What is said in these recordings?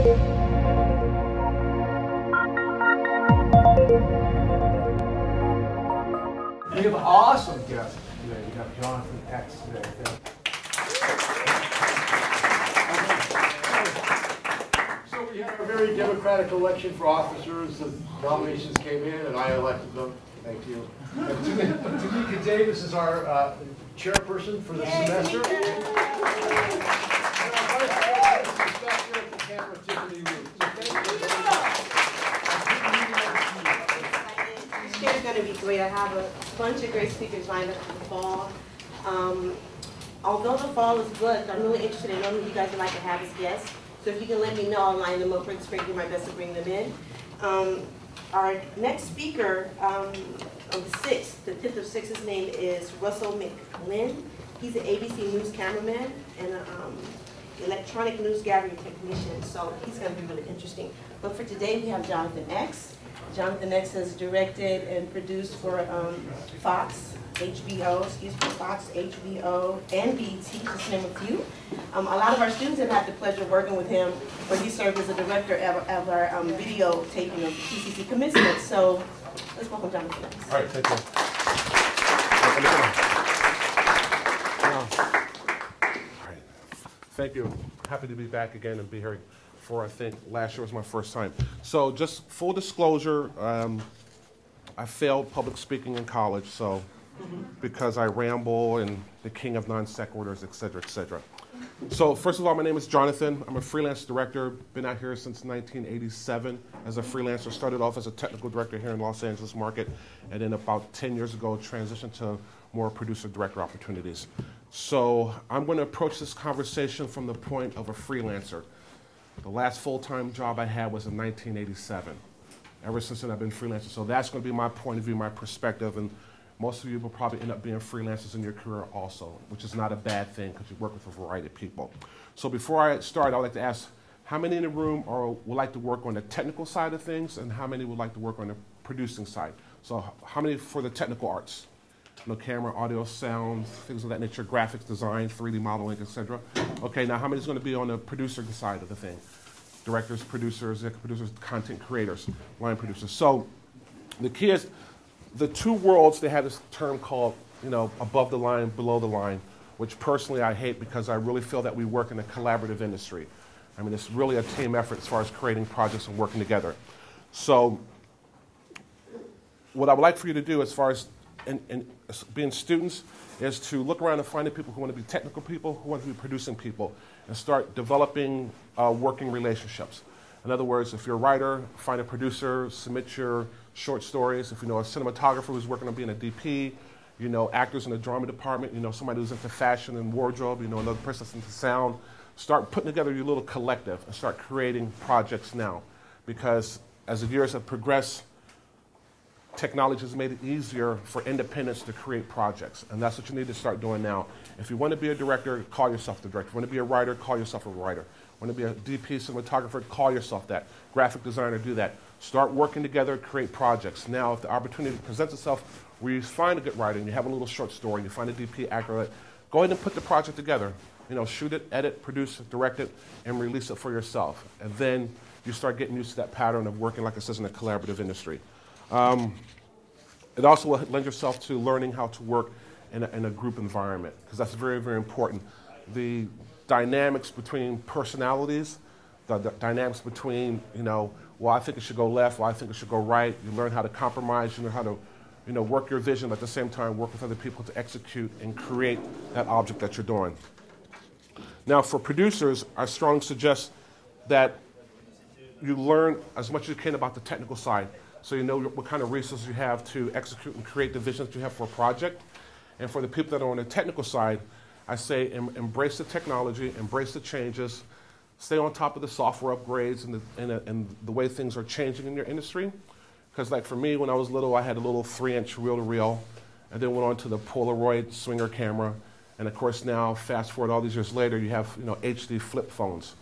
We have awesome guests today. We have Jonathan X today. So we had a very democratic election for officers. The nominations came in and I elected them. Thank you. And Tamika Davis is our chairperson for the semester. And our vice president is back there at the camera, Tiffany Root. So thank you. It's going to be great. I have a bunch of great speakers lined up for the fall. Although the fall is booked, I'm really interested in knowing who you guys would like to have as guests. So if you can let me know, I'll line them up for the spring, do my best to bring them in. Our next speaker on the 6th, the 5th of 6th, his name is Russell McLinn. He's an ABC News cameraman and an electronic news gathering technician, so he's going to be really interesting. But for today, we have Jonathan X. Jonathan X has directed and produced for Fox, HBO, and BET, just to name a few. A lot of our students have had the pleasure of working with him, where he served as a director of our video taping of the PCC commencement. So let's welcome Jonathan X. All right, thank you. All right, thank you. Happy to be back again and be here for, I think, last year was my first time. So just full disclosure, I failed public speaking in college, so because I ramble and the king of non sequiturs, et cetera, et cetera. So first of all, my name is Jonathan. I'm a freelance director. Been out here since 1987 as a freelancer. Started off as a technical director here in Los Angeles market, and then about 10 years ago transitioned to more producer-director opportunities. So I'm going to approach this conversation from the point of a freelancer. The last full-time job I had was in 1987. Ever since then, I've been freelancing. So that's going to be my point of view, my perspective, and most of you will probably end up being freelancers in your career also, which is not a bad thing because you work with a variety of people. So before I start, I'd like to ask, how many in the room would like to work on the technical side of things, and how many would like to work on the producing side? So how many for the technical arts? You know, camera, audio, sound, things of that nature, graphics, design, 3D modeling, etc. Okay, now how many is going to be on the producer side of the thing? Directors, producers, content creators, line producers. So the key is the two worlds. They have this term called, you know, above the line, below the line, which personally I hate because I really feel that we work in a collaborative industry. I mean, it's really a team effort as far as creating projects and working together. So what I would like for you to do as far as being students is to look around and find the people who want to be technical people, who want to be producing people, and start developing working relationships. In other words, if you're a writer, find a producer, submit your short stories. If you know a cinematographer who's working on being a DP, you know actors in the drama department, you know somebody who's into fashion and wardrobe, you know another person that's into sound, start putting together your little collective and start creating projects now. Because as the years have progressed, technology has made it easier for independents to create projects, and that's what you need to start doing now. If you want to be a director, call yourself the director. If you want to be a writer, call yourself a writer. Want to be a DP, cinematographer, call yourself that. Graphic designer, do that. Start working together, create projects. Now, if the opportunity presents itself where you find a good writer and you have a little short story, you find a DP actor, go ahead and put the project together. You know, shoot it, edit, produce it, direct it, and release it for yourself. And then you start getting used to that pattern of working, like it says, in a collaborative industry. It also will lend yourself to learning how to work in a group environment, because that's very, very important. The dynamics between personalities, the dynamics between, you know, well, I think it should go left, well, I think it should go right. You learn how to compromise, you learn how to, you know, work your vision, but at the same time work with other people to execute and create that object that you're doing. Now, for producers, I strongly suggest that you learn as much as you can about the technical side, so you know what kind of resources you have to execute and create the vision that you have for a project. And for the people that are on the technical side, I say embrace the technology, embrace the changes, stay on top of the software upgrades and the way things are changing in your industry. Because like for me, when I was little, I had a little 3-inch reel-to-reel, and then went on to the Polaroid swinger camera. And of course now, fast forward all these years later, you have, you know, HD flip phones,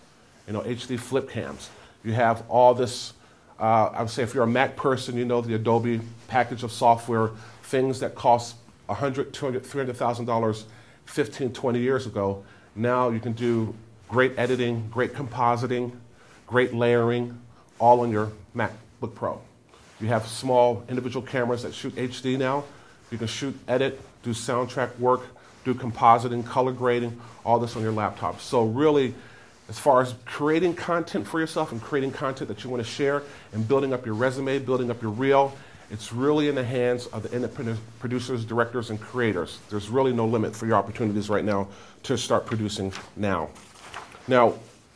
you know, HD flip cams. You have all this, I would say if you're a Mac person, you know the Adobe package of software, things that cost $100,000, $200,000, $300,000 15, 20 years ago. Now you can do great editing, great compositing, great layering, all on your MacBook Pro. You have small individual cameras that shoot HD now. You can shoot, edit, do soundtrack work, do compositing, color grading, all this on your laptop. So really, as far as creating content for yourself and creating content that you want to share and building up your resume, building up your reel, it's really in the hands of the independent producers, directors, and creators. There's really no limit for your opportunities right now to start producing now. Now,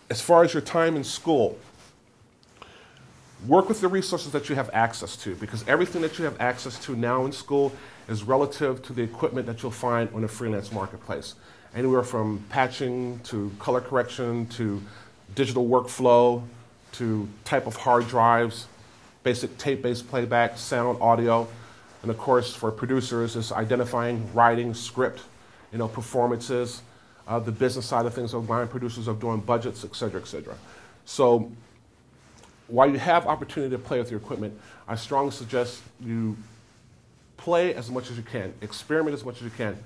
as far as your time in school, work with the resources that you have access to, because everything that you have access to now in school is relative to the equipment that you'll find on the freelance marketplace. Anywhere from patching to color correction to digital workflow to type of hard drives, basic tape-based playback, sound, audio, and of course for producers is identifying, writing, script, performances, the business side of things of line producers of doing budgets, et cetera, et cetera. So while you have opportunity to play with your equipment, I strongly suggest you play as much as you can, experiment as much as you can.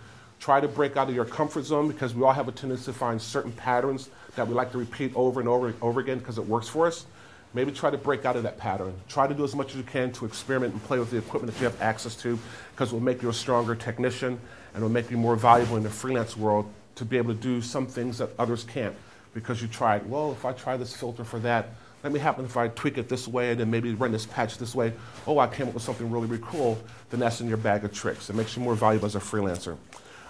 Try to break out of your comfort zone, because we all have a tendency to find certain patterns that we like to repeat over and over and over again because it works for us. Maybe try to break out of that pattern. Try to do as much as you can to experiment and play with the equipment that you have access to, because it will make you a stronger technician and it will make you more valuable in the freelance world to be able to do some things that others can't, because you tried, well, if I try this filter for that, let me happen if I tweak it this way and then maybe run this patch this way, oh, I came up with something really, really cool, then that's in your bag of tricks. It makes you more valuable as a freelancer.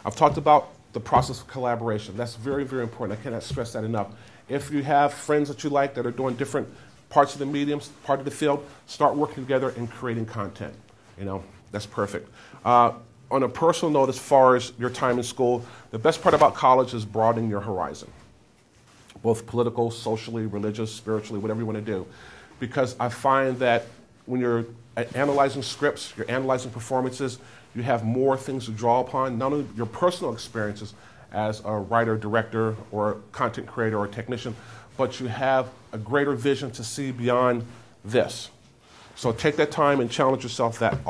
I've talked about the process of collaboration. That's very, very important. I cannot stress that enough. If you have friends that you like that are doing different parts of the mediums, part of the field, start working together and creating content. That's perfect. On a personal note, as far as your time in school, the best part about college is broadening your horizon, both political, socially, religious, spiritually, whatever you want to do. Because I find that when you're analyzing scripts, you're analyzing performances, you have more things to draw upon, not only your personal experiences as a writer, director, or content creator or technician, but you have a greater vision to see beyond this. So take that time and challenge yourself that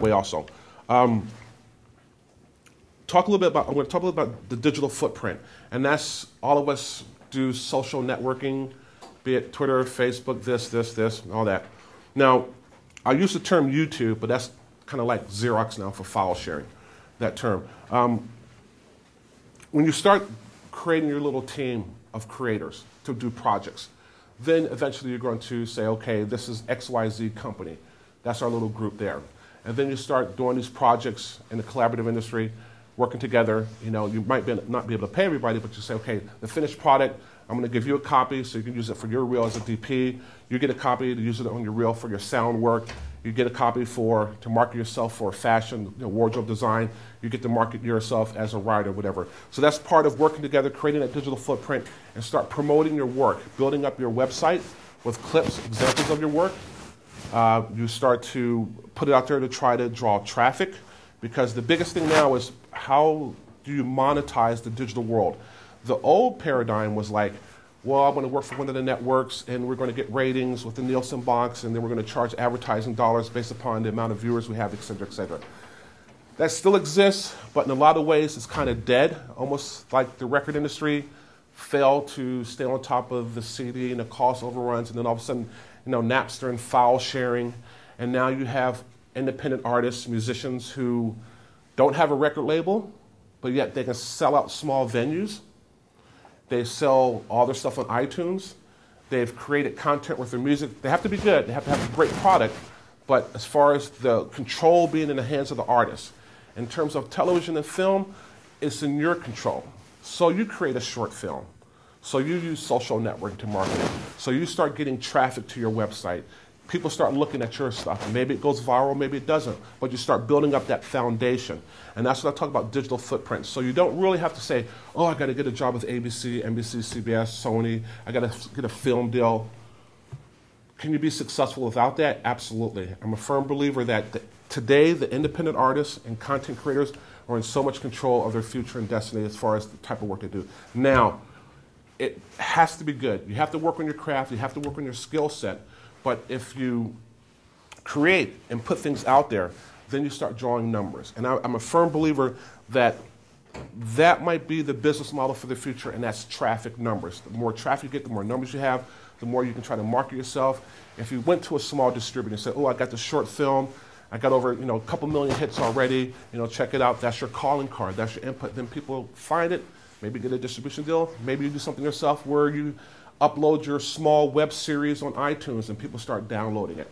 way also. I'm going to talk a little bit about the digital footprint, and that's all of us do social networking, be it Twitter, Facebook, this, and all that. Now, I use the term YouTube, but that's kind of like Xerox now for file sharing, that term. When you start creating your little team of creators to do projects, then eventually you're going to say, okay, this is XYZ company. That's our little group there. And then you start doing these projects in the collaborative industry, working together. You might not be able to pay everybody, but you say, okay, the finished product, I'm going to give you a copy so you can use it for your reel as a DP. You get a copy to use it on your reel for your sound work. You get a copy to market yourself for fashion, wardrobe design. You get to market yourself as a writer, whatever. So that's part of working together, creating that digital footprint, and start promoting your work, building up your website with clips, examples of your work. You start to put it out there to try to draw traffic, because the biggest thing now is how do you monetize the digital world? The old paradigm was like, well, I'm going to work for one of the networks and we're going to get ratings with the Nielsen box, and then we're going to charge advertising dollars based upon the amount of viewers we have, et cetera, et cetera. That still exists, but in a lot of ways it's kind of dead, almost like the record industry failed to stay on top of the CD and the cost overruns, and then all of a sudden, Napster and file sharing, and now you have independent artists, musicians who don't have a record label, but yet they can sell out small venues. They sell all their stuff on iTunes. They've created content with their music. They have to be good. They have to have a great product. But as far as the control being in the hands of the artist, in terms of television and film, it's in your control. So you create a short film. So you use social networking to market it. So you start getting traffic to your website. People start looking at your stuff. Maybe it goes viral, maybe it doesn't. But you start building up that foundation. And that's what I talk about, digital footprint. So you don't really have to say, oh, I got to get a job with ABC, NBC, CBS, Sony. I got to get a film deal. Can you be successful without that? Absolutely. I'm a firm believer that today the independent artists and content creators are in so much control of their future and destiny as far as the type of work they do. Now, it has to be good. You have to work on your craft. You have to work on your skill set. But if you create and put things out there, then you start drawing numbers. And I'm a firm believer that that might be the business model for the future, and that's traffic numbers. The more traffic you get, the more numbers you have, the more you can try to market yourself. If you went to a small distributor and said, oh, I got this short film, I got over a couple million hits already, check it out, that's your calling card, that's your input. Then people find it, maybe get a distribution deal, maybe you do something yourself where you upload your small web series on iTunes and people start downloading it.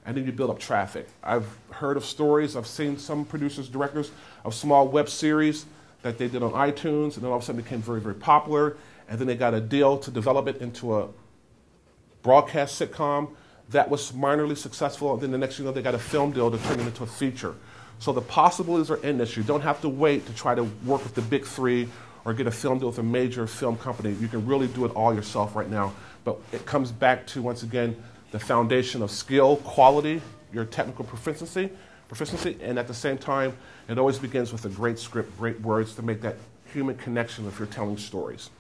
And then you build up traffic. I've heard of stories, I've seen some producers, directors of small web series that they did on iTunes, and then all of a sudden it became very, very popular, and then they got a deal to develop it into a broadcast sitcom that was minorly successful, and then the next thing you know, they got a film deal to turn it into a feature. So the possibilities are endless. You don't have to wait to try to work with the big three or get a film deal with a major film company. You can really do it all yourself right now. But it comes back to, once again, the foundation of skill, quality, your technical proficiency, and at the same time, it always begins with a great script, great words to make that human connection if you're telling stories.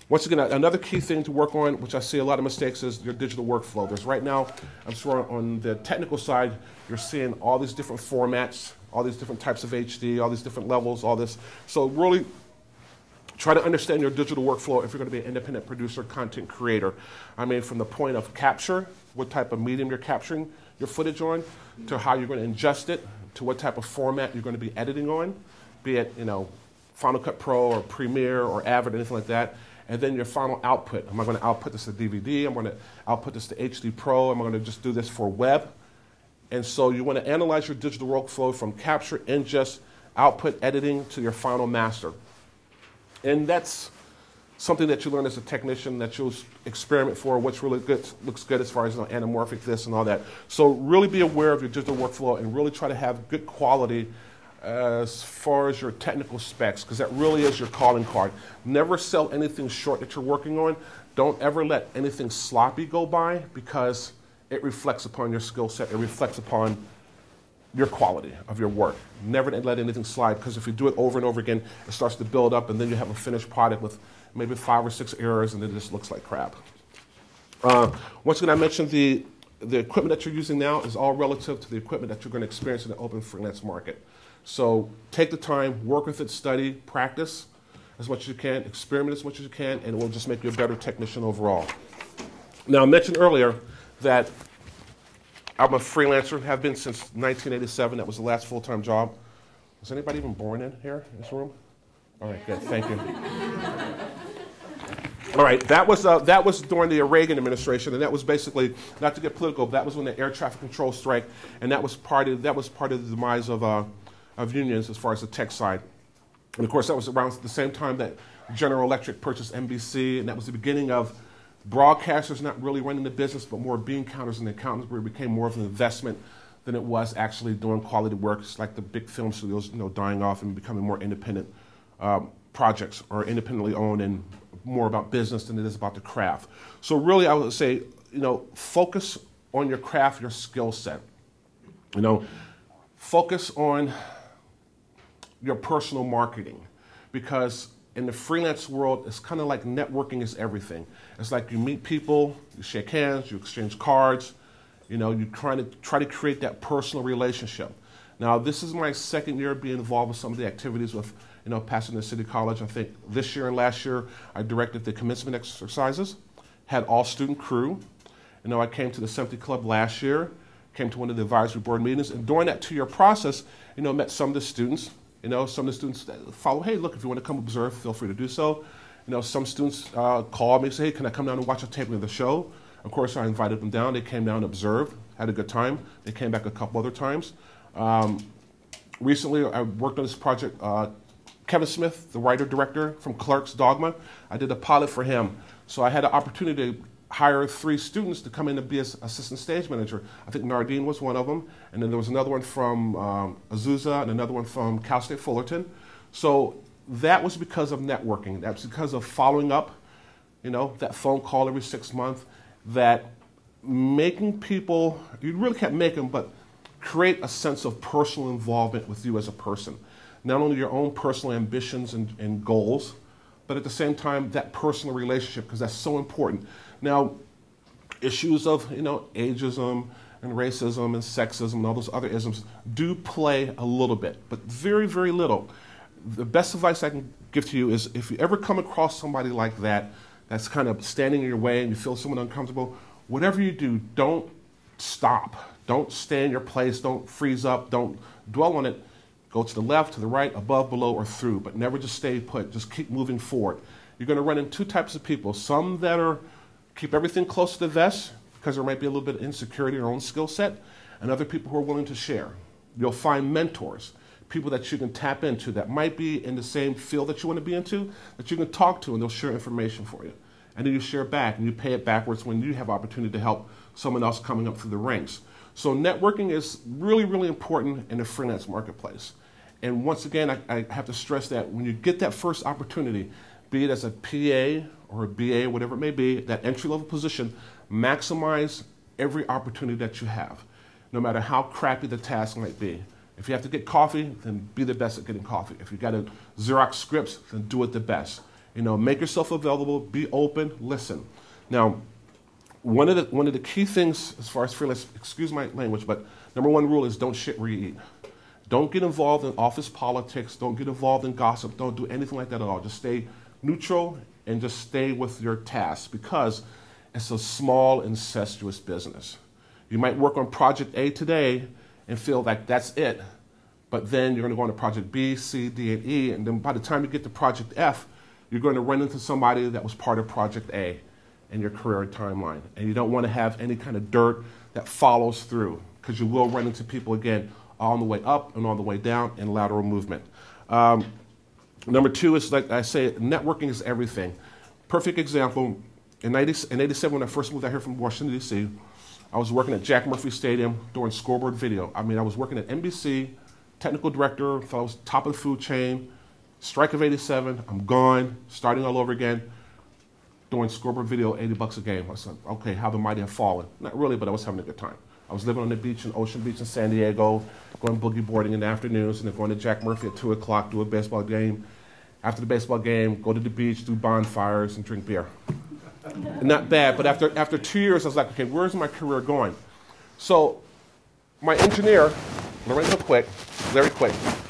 Once again, another key thing to work on, which I see a lot of mistakes, is your digital workflow. There's right now, I'm sure on the technical side, you're seeing all these different formats, all these different types of HD, all these different levels, all this. So really try to understand your digital workflow if you're going to be an independent producer, content creator. I mean, from the point of capture, what type of medium you're capturing your footage on, to how you're going to ingest it, to what type of format you're going to be editing on, be it, Final Cut Pro or Premiere or Avid, anything like that. And then your final output. Am I going to output this to DVD? I'm going to output this to HD Pro. Am I going to just do this for web? And so you want to analyze your digital workflow from capture, ingest, output, editing to your final master. And that's something that you learn as a technician that you'll experiment for, what's really good, looks good as far as anamorphic this and all that. So really be aware of your digital workflow and really try to have good quality as far as your technical specs, because that really is your calling card. Never sell anything short that you're working on. Don't ever let anything sloppy go by, because it reflects upon your skill set. It reflects upon your quality of your work. Never let anything slide, because if you do it over and over again, it starts to build up, and then you have a finished product with maybe 5 or 6 errors, and it just looks like crap. Once again, I mentioned the equipment that you're using now is all relative to the equipment that you're going to experience in the open freelance market. So take the time, work with it, study, practice as much as you can, experiment as much as you can, and it will just make you a better technician overall. Now, I mentioned earlier that I'm a freelancer, have been since 1987. That was the last full-time job. Was anybody even born in here, in this room? All right, good, thank you. All right, that was during the Reagan administration, and that was basically, not to get political, but that was when the air traffic control strike, and that was part of the demise of unions as far as the tech side. And of course, that was around the same time that General Electric purchased NBC, and that was the beginning of broadcasters not really running the business, but more bean counters and accountants, where it became more of an investment than it was actually doing quality work. It's like the big film studios, dying off and becoming more independent projects, or independently owned, and more about business than it is about the craft. So really, I would say, focus on your craft, your skill set. Focus on your personal marketing, because in the freelance world, it's kind of like networking is everything. It's like you meet people, you shake hands, you exchange cards, you try to create that personal relationship. Now, this is my second year being involved with some of the activities with Pasadena City College. I think this year and last year, I directed the commencement exercises, had all student crew. I came to the SMPTE Club last year, came to one of the advisory board meetings, and during that 2-year process, met some of the students. Some of the students follow, hey, look, if you want to come observe, feel free to do so. Some students called me and say, hey, can I come down and watch a taping of the show? Of course, I invited them down. They came down and observed, had a good time. They came back a couple other times. Recently, I worked on this project. Kevin Smith, the writer-director from Clerks, Dogma, I did a pilot for him. So I had an opportunity to hire 3 students to come in and be an assistant stage manager. I think Nardine was one of them, and then there was another one from Azusa and another one from Cal State Fullerton. So that was because of networking. That's because of following up, that phone call every 6 months, that making people, you really can't make them, but create a sense of personal involvement with you as a person. Not only your own personal ambitions and goals, but at the same time, that personal relationship, because that's so important. Now, issues of, ageism and racism and sexism and all those other isms do play a little bit, but very, very little. The best advice I can give to you is, if you ever come across somebody like that, that's kind of standing in your way and you feel someone uncomfortable, whatever you do, don't stop. Don't stay in your place. Don't freeze up. Don't dwell on it. Go to the left, to the right, above, below, or through, but never just stay put. Just keep moving forward. You're going to run into two types of people. Some that are keep everything close to the vest because there might be a little bit of insecurity in their own skill set, and other people who are willing to share. You'll find mentors, people that you can tap into that might be in the same field that you want to be into, that you can talk to, and they'll share information for you. And then you share back, and you pay it backwards when you have opportunity to help someone else coming up through the ranks. So networking is really, really important in the freelance marketplace. And once again, I have to stress that when you get that first opportunity, be it as a PA or a BA, whatever it may be, that entry-level position, maximize every opportunity that you have, no matter how crappy the task might be. If you have to get coffee, then be the best at getting coffee. If you got to Xerox scripts, then do it the best. You know, make yourself available, be open, listen. Now, one of the key things as far as freelance, excuse my language, but number one rule is don't shit where you eat. Don't get involved in office politics. Don't get involved in gossip. Don't do anything like that at all. Just stay neutral and just stay with your tasks because it's a small, incestuous business. You might work on project A today and feel like that's it, but then you're going to go on to project B, C, D, and E, and then by the time you get to project F, you're going to run into somebody that was part of project A in your career timeline. And you don't want to have any kind of dirt that follows through because you will run into people again on the way up and on the way down in lateral movement. Number two is, like I say, networking is everything. Perfect example, in 87 when I first moved out here from Washington, D.C., I was working at Jack Murphy Stadium doing scoreboard video. I mean, I was working at NBC, technical director, thought I was top of the food chain, strike of 87, I'm gone, starting all over again, doing scoreboard video, $80 a game. I said, okay, how the mighty have fallen. Not really, but I was having a good time. I was living on the beach in Ocean Beach in San Diego, going boogie boarding in the afternoons, and then going to Jack Murphy at 2 o'clock, do a baseball game. After the baseball game, go to the beach, do bonfires, and drink beer. Not bad, but after 2 years, I was like, okay, where's my career going? So my engineer, Larry Quick,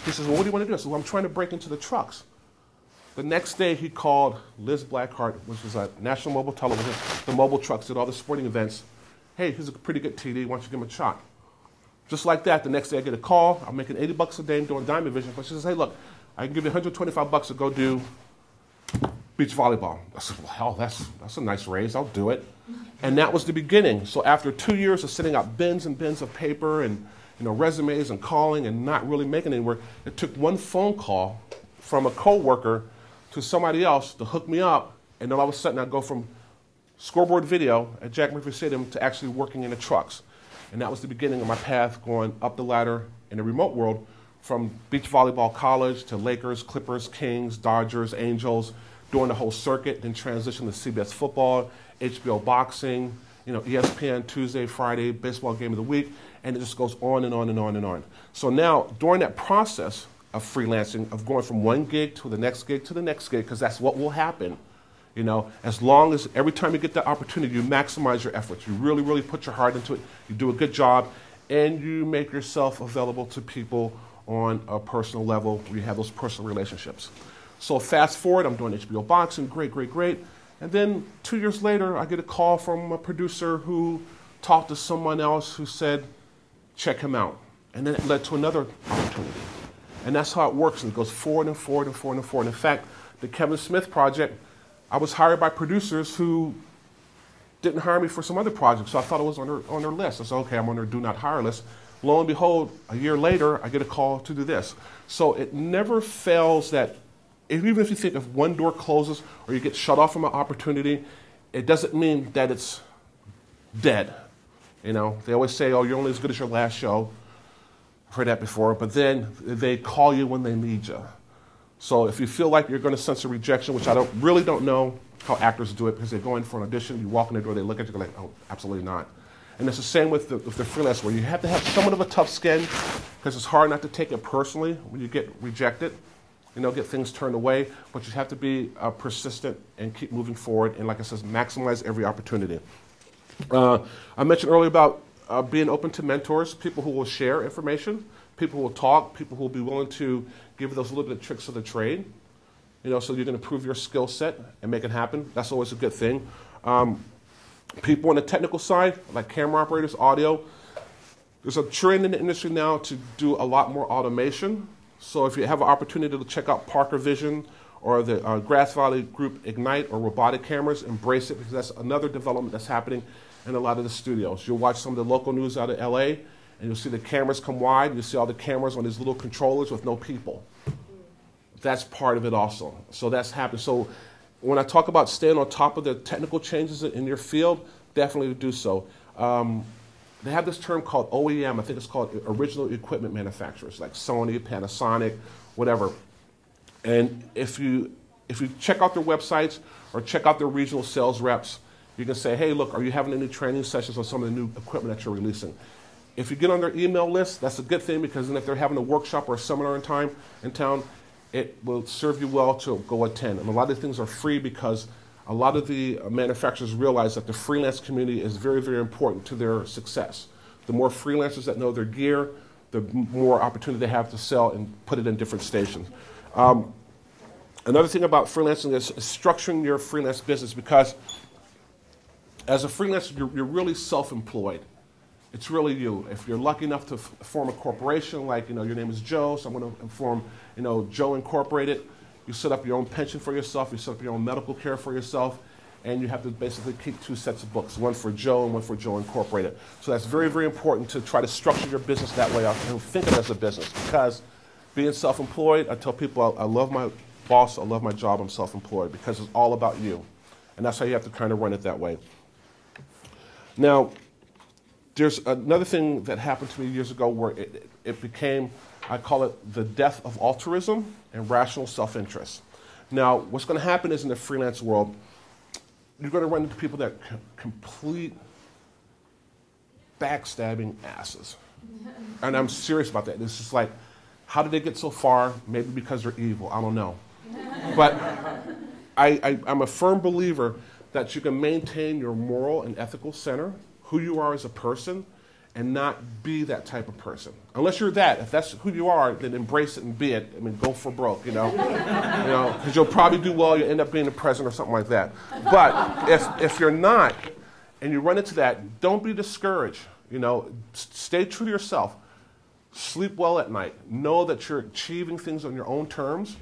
he says, well, what do you want to do? I said, well, I'm trying to break into the trucks. The next day, he called Liz Blackheart, which was at National Mobile Television, the mobile trucks, did all the sporting events. Hey, he's a pretty good TD, why don't you give him a shot? Just like that, the next day I get a call, I'm making $80 a day doing Diamond Vision, but she says, hey, look, I can give you $125 to go do beach volleyball. I said, well, hell, that's a nice raise, I'll do it. And that was the beginning. So after 2 years of sitting out bins and bins of paper and resumes and calling and not really making anywhere, it took one phone call from a coworker to somebody else to hook me up, and then all of a sudden I go from scoreboard video at Jack Murphy Stadium to actually working in the trucks. And that was the beginning of my path going up the ladder in the remote world from beach volleyball college to Lakers, Clippers, Kings, Dodgers, Angels, doing the whole circuit, then transition to CBS football, HBO boxing, ESPN Tuesday, Friday, baseball game of the week, and it just goes on and on and on and on. So now, during that process of freelancing, of going from one gig to the next gig to the next gig, because that's what will happen, as long as every time you get that opportunity, you maximize your efforts. You really, really put your heart into it. You do a good job, and you make yourself available to people on a personal level where you have those personal relationships. So fast forward, I'm doing HBO boxing, great, great, great. And then 2 years later, I get a call from a producer who talked to someone else who said, check him out. And then it led to another opportunity. And that's how it works, and it goes forward and forward and forward and forward. In fact, the Kevin Smith project, I was hired by producers who didn't hire me for some other project, so I thought it was on their list. I said, okay, I'm on their do not hire list. Lo and behold, a year later, I get a call to do this. So it never fails that, even if you think if one door closes or you get shut off from an opportunity, it doesn't mean that it's dead. They always say, oh, you're only as good as your last show. I've heard that before, but then they call you when they need you. So if you feel like you're going to sense a rejection, which I really don't know how actors do it, because they go in for an audition, you walk in the door, they look at you, they're like, oh, absolutely not. And it's the same with the freelance world. You have to have somewhat of a tough skin, because it's hard not to take it personally when you get rejected, get things turned away, but you have to be persistent and keep moving forward, and like I said, maximize every opportunity. I mentioned earlier about being open to mentors, people who will share information, people who will talk, people who will be willing to give those little bit of tricks of the trade. so you can improve your skill set and make it happen. That's always a good thing. People on the technical side, like camera operators, audio, there's a trend in the industry now to do a lot more automation. So if you have an opportunity to check out Parker Vision or the Grass Valley Group Ignite or robotic cameras, embrace it, because that's another development that's happening in a lot of the studios. You'll watch some of the local news out of LA, and you'll see the cameras come wide, and you'll see all the cameras on these little controllers with no people. That's part of it also. So that's happening. So when I talk about staying on top of the technical changes in your field, definitely do so. They have this term called OEM. I think it's called original equipment manufacturers, like Sony, Panasonic, whatever. And if you check out their websites or check out their regional sales reps, you can say, hey, look, are you having any training sessions on some of the new equipment that you're releasing? If you get on their email list, that's a good thing, because then if they're having a workshop or a seminar in town, it will serve you well to go attend. And a lot of things are free, because a lot of the manufacturers realize that the freelance community is very, very important to their success. The more freelancers that know their gear, the more opportunity they have to sell and put it in different stations. Another thing about freelancing is structuring your freelance business, because as a freelancer, you're really self-employed. It's really you. If you're lucky enough to form a corporation, like your name is Joe, so I'm going to form Joe Incorporated. You set up your own pension for yourself, you set up your own medical care for yourself, and you have to basically keep 2 sets of books, one for Joe and one for Joe Incorporated. So that's very, very important to try to structure your business that way and think of it as a business, because being self-employed, I tell people I love my boss, I love my job, I'm self-employed, because it's all about you. And that's how you have to kind of run it that way. Now, there's another thing that happened to me years ago where it became, I call it the death of altruism and rational self-interest. Now, what's going to happen is in the freelance world, you're going to run into people that are complete backstabbing asses. And I'm serious about that. It's just like, how did they get so far? Maybe because they're evil. I don't know. But I'm a firm believer that you can maintain your moral and ethical center, who you are as a person, and not be that type of person. Unless you're that. If that's who you are, then embrace it and be it. I mean, go for broke, because you'll probably do well, you end up being the president or something like that. But if you're not, and you run into that, don't be discouraged. Stay true to yourself. Sleep well at night. Know that you're achieving things on your own terms.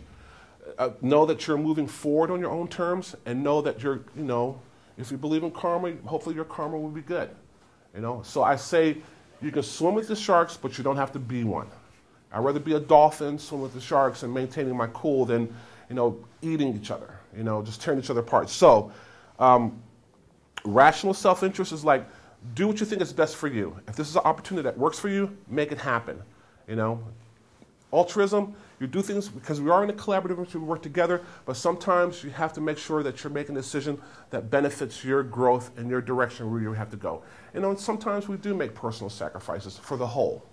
Know that you're moving forward on your own terms, and know that you're, if you believe in karma, hopefully your karma will be good. So I say you can swim with the sharks, but you don't have to be one. I'd rather be a dolphin, swim with the sharks, and maintaining my cool than, eating each other, just tearing each other apart. So rational self-interest is like, do what you think is best for you. If this is an opportunity that works for you, make it happen. Altruism, you do things because we are in a collaborative, we work together, but sometimes you have to make sure that you're making a decision that benefits your growth and your direction where you have to go. And sometimes we do make personal sacrifices for the whole.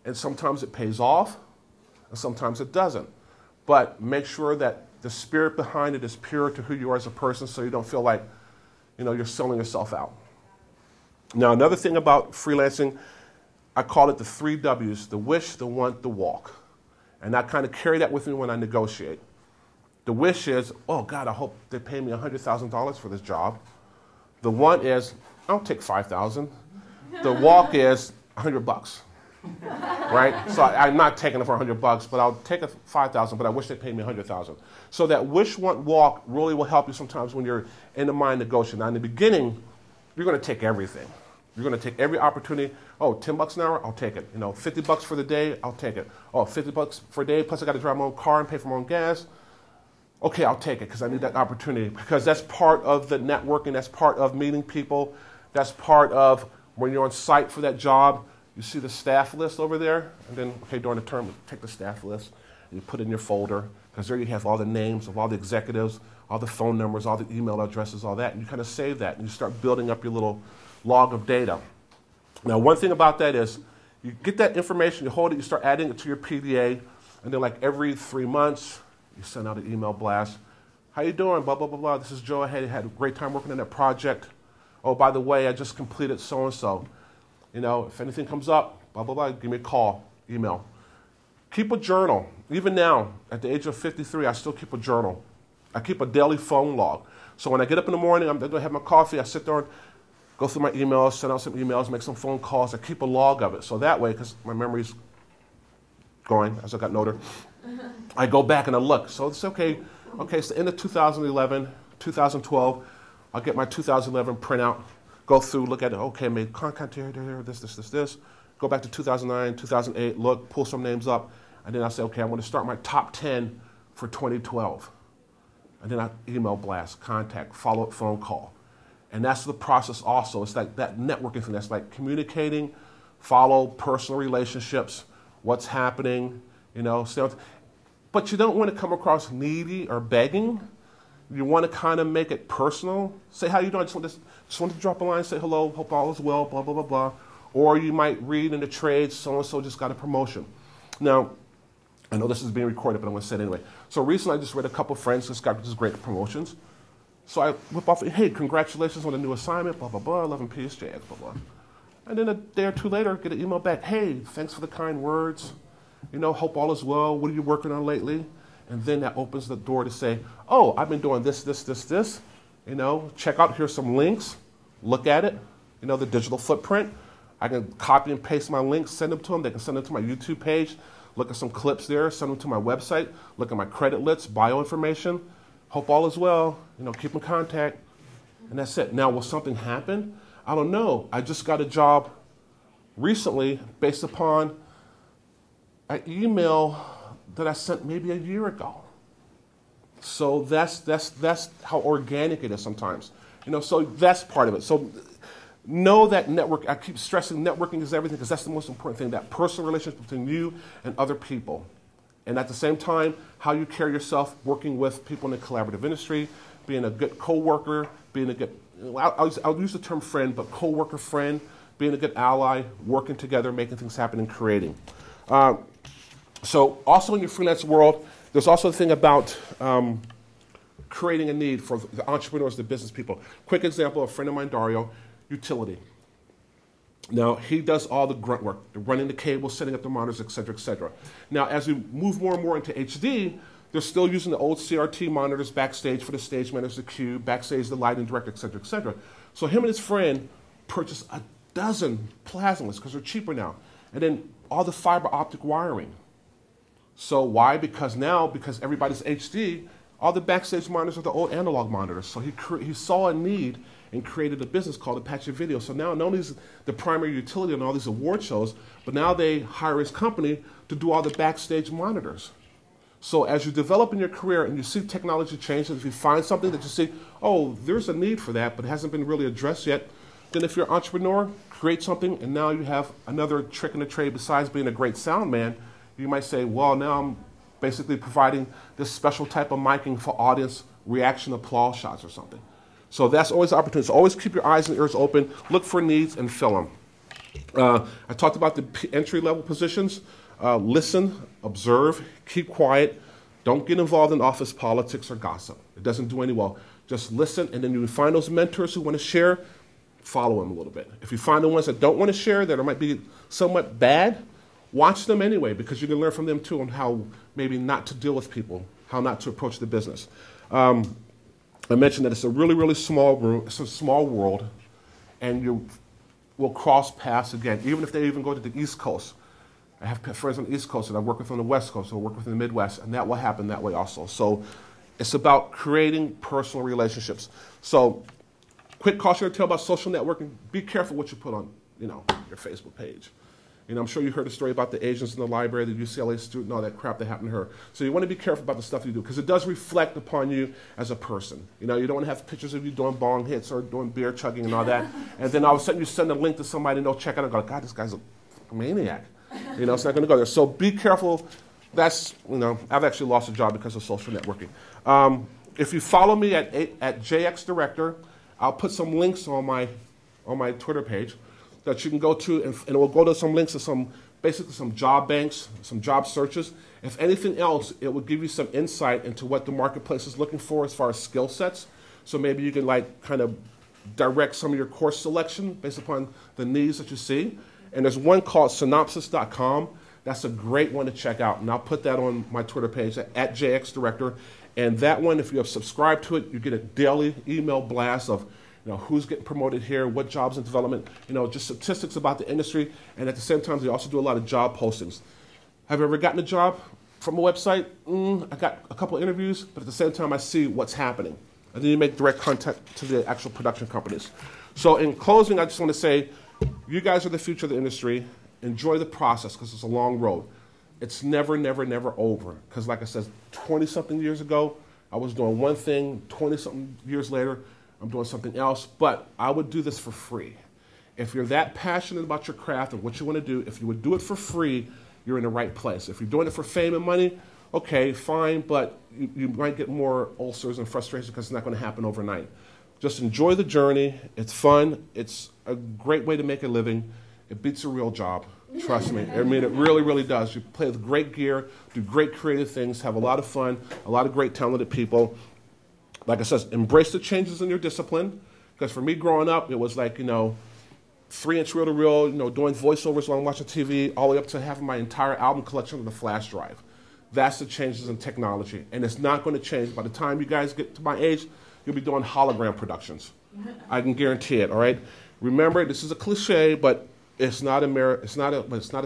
And sometimes it pays off, and sometimes it doesn't. But make sure that the spirit behind it is pure to who you are as a person, so you don't feel like you're selling yourself out. Now, another thing about freelancing, I call it the 3 W's, the wish, the want, the walk. And I kind of carry that with me when I negotiate. The wish is, oh God, I hope they pay me $100,000 for this job. The want is, I'll take $5,000. The walk is $100, right? So I'm not taking it for $100, but I'll take it $5,000, but I wish they paid me $100,000. So that wish, want, walk really will help you sometimes when you're in the mind negotiating. Now in the beginning, you're going to take everything. You're going to take every opportunity. Oh, $10 an hour, I'll take it. $50 for the day, I'll take it. Oh, $50 for a day, plus I got to drive my own car and pay for my own gas. Okay, I'll take it because I need that opportunity. Because that's part of the networking, that's part of meeting people, that's part of when you're on site for that job, you see the staff list over there, and then, okay, during the term, you take the staff list, and you put it in your folder, because there you have all the names of all the executives, all the phone numbers, all the email addresses, all that, and you kind of save that, and you start building up your little log of data. Now, one thing about that is you get that information, you hold it, you start adding it to your PDA, and then like every 3 months, you send out an email blast. How you doing? Blah, blah, blah, blah. This is Joe. I had a great time working on that project. Oh, by the way, I just completed so-and-so. If anything comes up, blah, blah, blah, give me a call, email. Keep a journal. Even now, at the age of 53, I still keep a journal. I keep a daily phone log. So when I get up in the morning, I'm going to have my coffee, I sit there and go through my emails, send out some emails, make some phone calls. I keep a log of it. So that way, because my memory's going as I got older, I go back and I look. So it's okay. Okay, it's the end of 2011, 2012. I'll get my 2011 printout, go through, look at it. Okay, made content here, this. Go back to 2009, 2008, look, pull some names up. And then I'll say, okay, I'm going to start my top 10 for 2012. And then I email blast, contact, follow-up phone call. And that's the process also. It's like that networking thing. That's like communicating, follow personal relationships, what's happening, you know. But you don't want to come across needy or begging. You want to kind of make it personal. Say, how you doing? Just want to drop a line, say hello, hope all is well, blah, blah, blah, blah. Or you might read in the trades, so-and-so just got a promotion. Now, I know this is being recorded, but I'm going to say it anyway. So recently I just read a couple of friends just got these great promotions. So I whip off, hey, congratulations on the new assignment, blah, blah, blah, 11 P's, JX, blah, blah. And then a day or two later, get an email back, hey, thanks for the kind words. You know, hope all is well. What are you working on lately? And then that opens the door to say, oh, I've been doing this. You know, check out, here's some links. Look at it. You know, the digital footprint. I can copy and paste my links, send them to them. They can send them to my YouTube page. Look at some clips there, send them to my website, look at my credit lists, bio information, hope all is well, you know, keep in contact, and that's it. Now, will something happen? I don't know. I just got a job recently based upon an email that I sent maybe a year ago. So that's how organic it is sometimes. You know, so that's part of it. So know that network. I keep stressing networking is everything because that's the most important thing, that personal relationship between you and other people. And at the same time, how you carry yourself working with people in the collaborative industry, being a good co-worker, being a good, I'll use the term friend, but co-worker friend, being a good ally, working together, making things happen and creating. So also in your freelance world, there's also the thing about creating a need for the entrepreneurs, the business people. Quick example, a friend of mine, Dario, utility. Now, he does all the grunt work, the running the cables, setting up the monitors, et cetera, et cetera. Now, as we move more and more into HD, they're still using the old CRT monitors backstage for the stage managers, the cue, backstage, the lighting director, et cetera, et cetera. So him and his friend purchased a dozen plasmas because they're cheaper now. And then all the fiber optic wiring. So why? Because everybody's HD, all the backstage monitors are the old analog monitors. So he saw a need and created a business called Apache Video. So now not only is the primary utility on all these award shows, but now they hire his company to do all the backstage monitors. So as you develop in your career and you see technology change, and if you find something that you see, oh, there's a need for that, but it hasn't been really addressed yet, then if you're an entrepreneur, create something, and now you have another trick in the trade besides being a great sound man. You might say, well, now I'm basically providing this special type of miking for audience reaction applause shots or something. So that's always an opportunity. So always keep your eyes and ears open, look for needs, and fill them. I talked about the entry-level positions. Listen, observe, keep quiet. Don't get involved in office politics or gossip. It doesn't do any well. Just listen, and then you find those mentors who want to share, follow them a little bit. If you find the ones that don't want to share, that might be somewhat bad, watch them anyway, because you can learn from them too on how maybe not to deal with people, how not to approach the business. I mentioned that it's a really, really small room, it's a small world, and you will cross paths again, even if they even go to the East Coast. I have friends on the East Coast that I work with on the West Coast, or work with in the Midwest, and that will happen that way also. So it's about creating personal relationships. So quick cautionary tale about social networking, be careful what you put on, your Facebook page. I'm sure you heard a story about the Asians in the library, the UCLA student, all that crap that happened to her. So you want to be careful about the stuff you do, because it does reflect upon you as a person. You don't want to have pictures of you doing bong hits or doing beer chugging and all that. And then all of a sudden you send a link to somebody and they'll check out and go, God, this guy's a maniac. It's not going to go there. So be careful. That's, I've actually lost a job because of social networking. If you follow me at JX Director, I'll put some links on my Twitter page that you can go to, and it will go to some links to basically some job banks, some job searches. If anything else, it will give you some insight into what the marketplace is looking for as far as skill sets. So maybe you can kind of direct some of your course selection based upon the needs that you see. And there's one called synopsis.com That's a great one to check out, and I'll put that on my Twitter page, at JXDirector. And that one, if you have subscribed to it, you get a daily email blast of who's getting promoted here, what jobs in development, just statistics about the industry. And at the same time, they also do a lot of job postings. Have you ever gotten a job from a website? I got a couple of interviews, but at the same time, I see what's happening. And then you make direct contact to the actual production companies. So in closing, I just want to say, you guys are the future of the industry. Enjoy the process, because it's a long road. It's never, never, never over. Because like I said, 20-something years ago, I was doing one thing. 20-something years later, I'm doing something else. But I would do this for free. If you're that passionate about your craft and what you want to do, if you would do it for free, you're in the right place. If you're doing it for fame and money, okay, fine, but you might get more ulcers and frustration because it's not going to happen overnight. Just enjoy the journey. It's fun. It's a great way to make a living. It beats a real job. Trust me. I mean, it really, really does. You play with great gear, do great creative things, have a lot of fun, a lot of great talented people. Like I said, embrace the changes in your discipline. Because for me growing up, it was like, 3-inch reel-to-reel, doing voiceovers while I'm watching TV, all the way up to having my entire album collection on the flash drive. That's the changes in technology. And it's not going to change. By the time you guys get to my age, you'll be doing hologram productions. I can guarantee it, all right? Remember, this is a cliche, but it's not a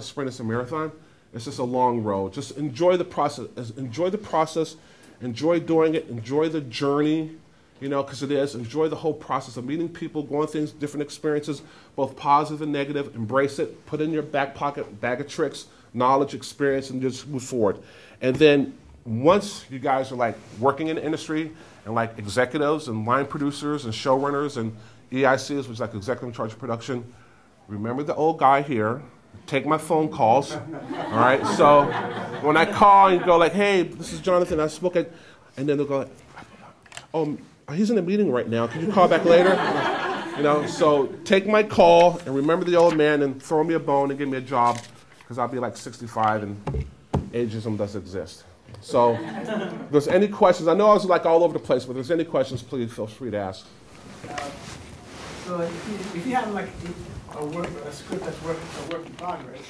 sprint, it's a marathon. It's just a long road. Just enjoy the process. Enjoy the process. Enjoy doing it. Enjoy the journey, because it is. Enjoy the whole process of meeting people, going things, different experiences, both positive and negative. Embrace it. Put it in your back pocket, bag of tricks, knowledge, experience, and just move forward. And then once you guys are like working in the industry and like executives and line producers and showrunners and EICs, which is like executive in charge of production, remember the old guy here. Take my phone calls, all right? So when I call and go like, hey, this is Jonathan, I spoke at, and then they'll go like, oh, he's in a meeting right now. Can you call back later? So take my call and remember the old man and throw me a bone and give me a job, because I'll be like 65 and ageism does exist. So if there's any questions, I know I was like all over the place, but if there's any questions, please feel free to ask. So if you have like a script that's a work in progress,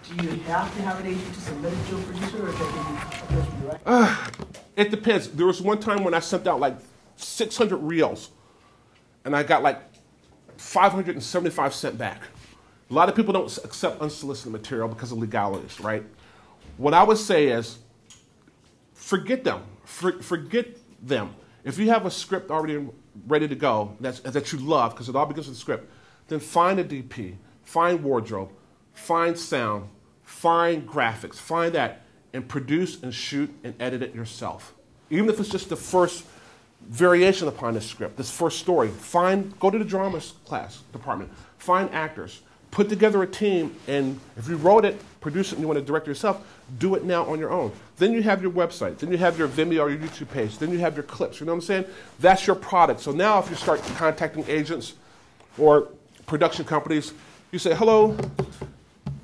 do you have to have an agent to submit it to a producer, or can you approach me directly? It depends. There was one time when I sent out like 600 reels, and I got like 575 sent back. A lot of people don't accept unsolicited material because of legalities, right? What I would say is, forget them. Forget them. If you have a script already ready to go that you love, because it all begins with the script, then find a DP, find wardrobe, find sound, find graphics, find that, and produce and shoot and edit it yourself. Even if it's just the first variation upon this script, this first story, go to the drama class department, find actors, put together a team, and if you wrote it, produce it, and you want to direct it yourself, do it now on your own. Then you have your website, then you have your Vimeo or your YouTube page, then you have your clips, you know what I'm saying? That's your product. So now if you start contacting agents or production companies, you say, hello,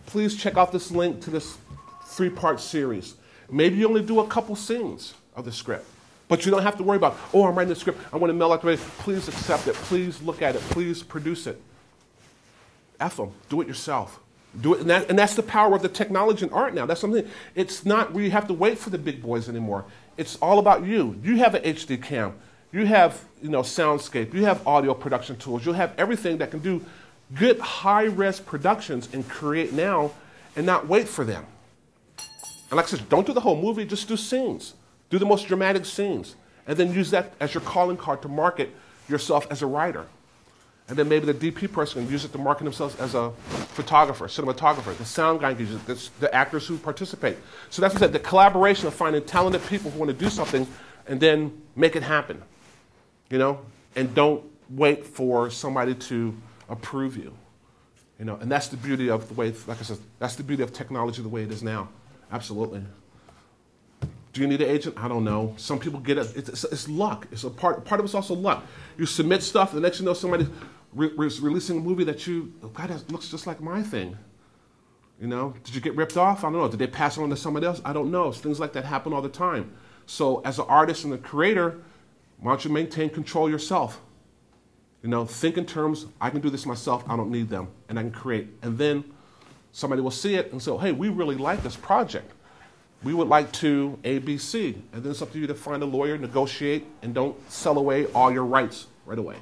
please check out this link to this 3-part series. Maybe you only do a couple scenes of the script, but you don't have to worry about, oh, I'm writing the script, I want to mail it to please accept it, please look at it, please produce it. F them, do it yourself. Do it, and that's the power of the technology and art now. That's something, it's not where you have to wait for the big boys anymore. It's all about you. You have an HD cam. You have, soundscape. You have audio production tools. You'll have everything that can do good high-res productions and create now and not wait for them. And like I said, don't do the whole movie, just do scenes. Do the most dramatic scenes. And then use that as your calling card to market yourself as a writer. And then maybe the DP person can use it to market themselves as a photographer, cinematographer. The sound guy can use it, the actors who participate. So that's what I said, the collaboration of finding talented people who want to do something and then make it happen, and don't wait for somebody to approve you, and that's the beauty of the way, like I said, that's the beauty of technology the way it is now. Absolutely. Do you need an agent? I don't know. Some people get it. It's luck. It's a part of it's also luck. You submit stuff, and the next you know, somebody's releasing a movie that God, that looks just like my thing. Did you get ripped off? I don't know. Did they pass it on to somebody else? I don't know. Things like that happen all the time. So as an artist and a creator, why don't you maintain control yourself? Think in terms, I can do this myself. I don't need them, and I can create. And then Somebody will see it and say, hey, we really like this project. We would like to ABC. And then it's up to you to find a lawyer, negotiate, and don't sell away all your rights right away.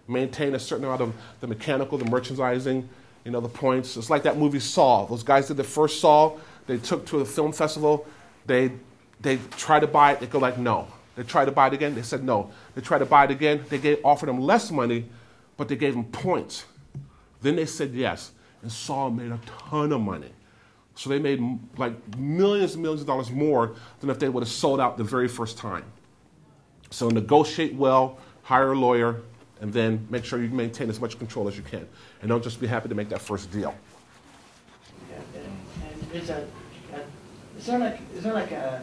Maintain a certain amount of the mechanical, the merchandising, you know, the points. It's like that movie Saw. Those guys did the first Saw. They took to a film festival. They tried to buy it. They go like, no. They tried to buy it again. They said no. They tried to buy it again. They offered them less money, but they gave them points. Then they said yes. And Saw made a ton of money. So they made like millions and millions of dollars more than if they would have sold out the very first time. So negotiate well, hire a lawyer, and then make sure you maintain as much control as you can. And don't just be happy to make that first deal. Yeah, and is there like a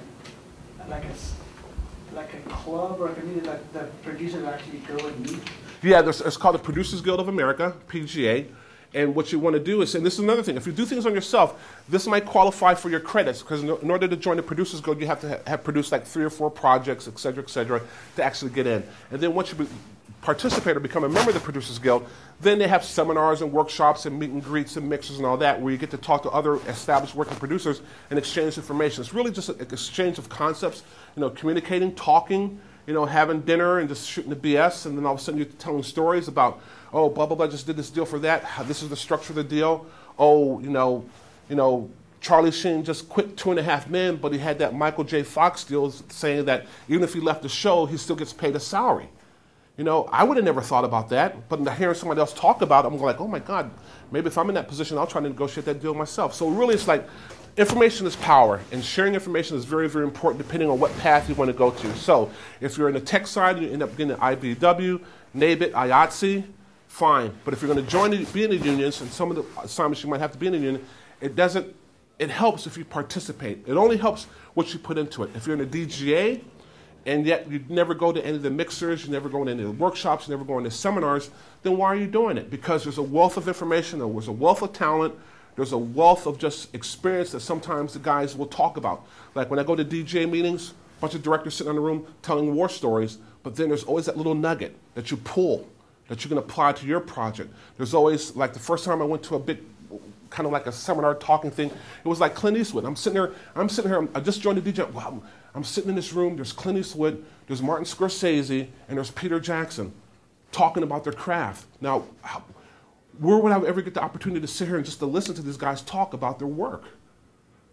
club or a community that the producers actually go and meet? Yeah, it's called the Producers Guild of America, PGA. And what you want to do is, and this is another thing, if you do things on yourself, this might qualify for your credits, because in order to join the Producers Guild, you have to have produced like 3 or 4 projects, et cetera, to actually get in. And then once you participate or become a member of the Producers Guild, then they have seminars and workshops and meet and greets and mixers and all that, where you get to talk to other established working producers and exchange information. It's really just an exchange of concepts, you know, communicating, talking, you know, having dinner and just shooting the BS, and then all of a sudden you're telling stories about, oh, blah, blah, blah, just did this deal for that. This is the structure of the deal. Oh, you know, Charlie Sheen just quit 2.5 Men, but he had that Michael J. Fox deal saying that even if he left the show, he still gets paid a salary. You know, I would have never thought about that, but hearing somebody else talk about it, I'm like, oh my God, maybe if I'm in that position, I'll try to negotiate that deal myself. So really it's like, information is power, and sharing information is very, very important depending on what path you want to go to. So if you're in the tech side, you end up getting an IBW, NABIT, IATSE, fine. But if you're going to be in the unions, and some of the assignments you might have to be in the union, it helps if you participate. It only helps what you put into it. If you're in a DGA, and yet you never go to any of the mixers, you never go to any of the workshops, you never go into seminars, then why are you doing it? Because there's a wealth of information, there's a wealth of talent, there's a wealth of just experience that sometimes the guys will talk about. Like when I go to DGA meetings, a bunch of directors sitting in the room telling war stories, but then there's always that little nugget that you pull that you can apply to your project. There's always, like the first time I went to a big, kind of like a seminar talking thing, it was like Clint Eastwood. I'm sitting here, I just joined the DJ, wow, I'm sitting in this room, there's Clint Eastwood, there's Martin Scorsese, and there's Peter Jackson talking about their craft. Now, where would I ever get the opportunity to sit here and just to listen to these guys talk about their work?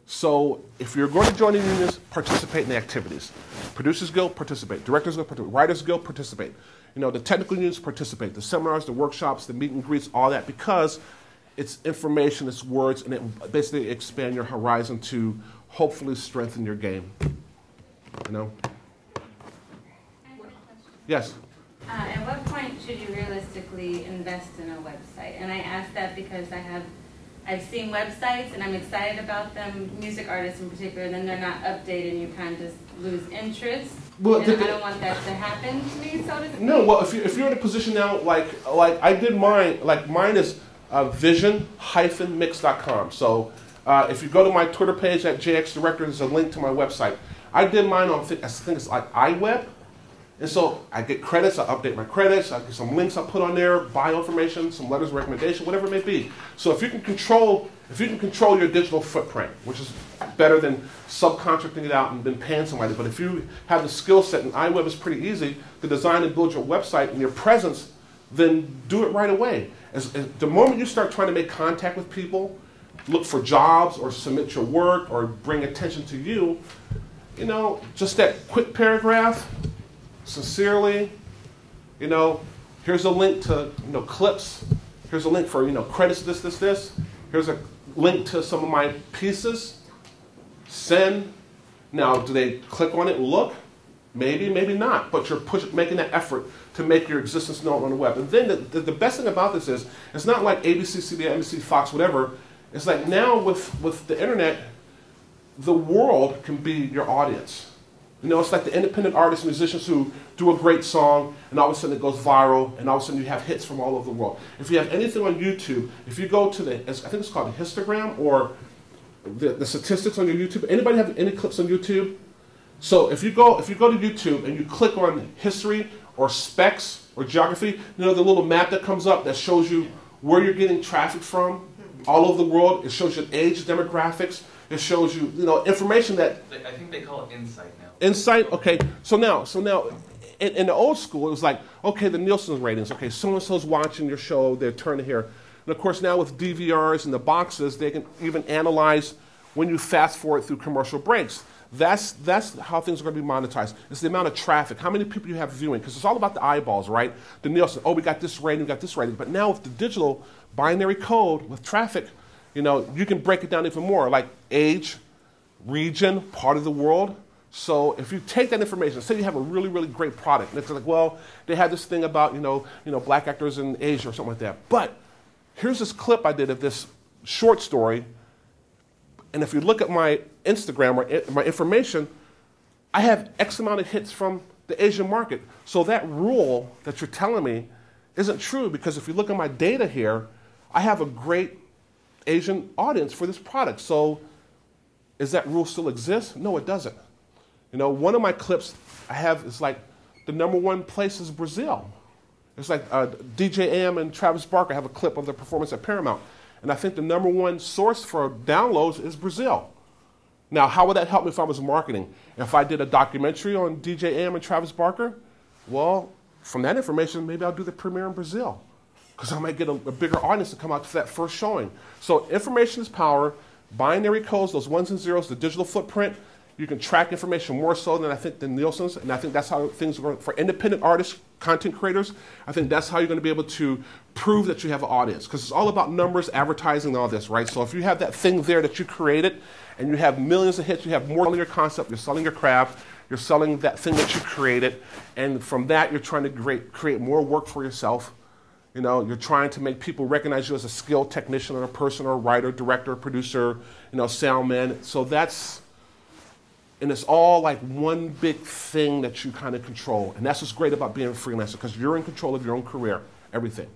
So if you're going to join the unions, participate in the activities. Producers Guild, participate. Directors Guild, participate. Writers Guild, participate. You know, the technical unions, participate. The seminars, the workshops, the meet and greets, all that, because it's information, it's words, and it basically expand your horizon to hopefully strengthen your game. You know? Yes? At what point should you realistically invest in a website? And I ask that because I've seen websites and I'm excited about them, music artists in particular, and then they're not updated and you kind of just lose interest. Well, and I don't want that to happen to me, so to speak. No, well, if you're in a position now, like I did mine, like mine is vision-mix.com. So if you go to my Twitter page at JX Director, there's a link to my website. I did mine on, I think it's like iWeb. And so I get credits, I update my credits, I get some links I put on there, bio information, some letters of recommendation, whatever it may be. So if you can control your digital footprint, which is better than subcontracting it out and then paying somebody, but if you have the skill set, and iWeb is pretty easy to design and build your website and your presence, then do it right away. As the moment you start trying to make contact with people, look for jobs or submit your work or bring attention to you, you know, just that quick paragraph, sincerely, you know, here's a link to, you know, clips. Here's a link for, you know, credits, this. Here's a link to some of my pieces. Send. Now, do they click on it and look? Maybe, maybe not. But you're making that effort to make your existence known on the web. And then the best thing about this is, it's not like ABC, CBS, NBC, Fox, whatever. It's like now with the internet, the world can be your audience. You know, it's like the independent artists, musicians who do a great song, and all of a sudden it goes viral, and all of a sudden you have hits from all over the world. If you have anything on YouTube, if you go to I think it's called a histogram, or the statistics on your YouTube, anybody have any clips on YouTube? So if you go to YouTube and you click on history or specs or geography, you know, the little map that comes up that shows you where you're getting traffic from, all over the world. It shows you age demographics. It shows you, information that... I think they call it insight now. Insight, okay. So now, in the old school, it was like, okay, the Nielsen ratings. Okay, so-and-so's watching your show. They're turning here. And of course, now with DVRs and the boxes, they can even analyze when you fast forward through commercial breaks. That's how things are going to be monetized. It's the amount of traffic, how many people you have viewing, because it's all about the eyeballs, right? The Nielsen, oh, we got this rating, we got this rating. But now with the digital binary code, with traffic, you can break it down even more, like age, region, part of the world. So if you take that information, say you have a really, really great product, and it's like, well, they had this thing about, black actors in Asia or something like that. But here's this clip I did of this short story. And if you look at my Instagram or my information, I have X amount of hits from the Asian market. So that rule that you're telling me isn't true, because if you look at my data here, I have a great Asian audience for this product. So does that rule still exist? No, it doesn't. One of my clips I have is like the #1 place is Brazil. It's like DJ AM and Travis Barker have a clip of their performance at Paramount. And I think the #1 source for downloads is Brazil. Now, how would that help me if I was marketing? If I did a documentary on DJ AM and Travis Barker, well, from that information, maybe I'll do the premiere in Brazil, because I might get a bigger audience to come out to that first showing. So information is power. Binary codes, those ones and zeros, the digital footprint, you can track information more so than I think the Nielsen's, and I think that's how things are going for independent artists, content creators. I think that's how you're going to be able to prove that you have an audience, because it's all about numbers, advertising, and all this, right? So if you have that thing there that you created, and you have millions of hits, you have more selling your concept, you're selling your craft, you're selling that thing that you created, and from that you're trying to create more work for yourself. You're trying to make people recognize you as a skilled technician or a person or a writer, director, producer, sound man. So that's... And it's all like one big thing that you kind of control. And that's what's great about being a freelancer, because you're in control of your own career, everything.